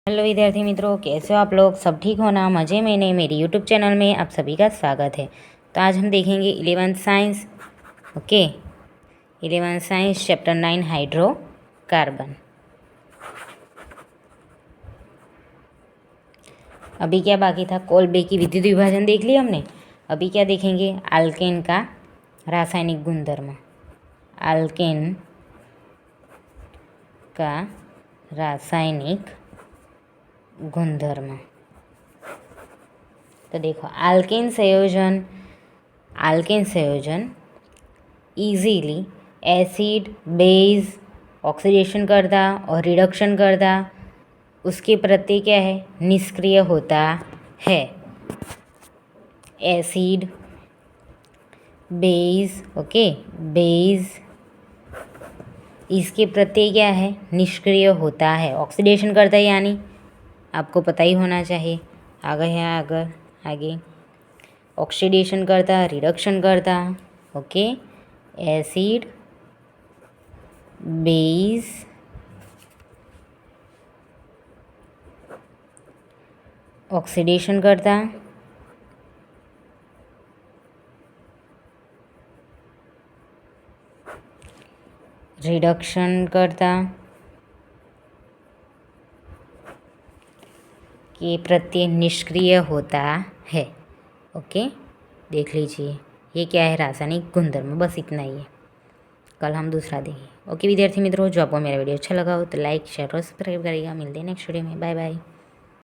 Hello विद्यार्थी मित्रों, कैसे हो आप लोग? सब ठीक हो ना? मज़े में नहीं? मेरी यूट्यूब चैनल में आप सभी का स्वागत है। तो आज हम देखेंगे 11th science. Okay, 11th science chapter 9 hydrocarbon. अभी क्या बाकी था? कोलब्रुक विद्युत विभाजन देख लिया हमने। अभी क्या देखेंगे? अल्केन का रासायनिक गुणधर्म। अल्केन का रासायनिक गुणधर्म। तो देखो, अल्केन संयोजन इजीली एसिड बेस ऑक्सीडेशन करता और रिडक्शन करता, उसके प्रति क्या है? निष्क्रिय होता है। एसिड बेस, ओके, बेस इसके प्रति क्या है? निष्क्रिय होता है। ऑक्सीडेशन करता है, यानी आपको पता ही होना चाहिए। आगे ऑक्सीडेशन करता, रिडक्शन करता। ओके, एसिड बेस ऑक्सीडेशन करता, रिडक्शन करता के प्रति निष्क्रिय होता है। ओके, देख लीजिए ये क्या है? रासायनिक गुणधर्म। बस इतना ही है। कल हम दूसरा देंगे। ओके विद्यार्थी मित्रों, जो आपको मेरा वीडियो अच्छा लगा हो तो लाइक शेयर और सब्सक्राइब करिएगा। मिलते हैं नेक्स्ट वीडियो में। Bye bye.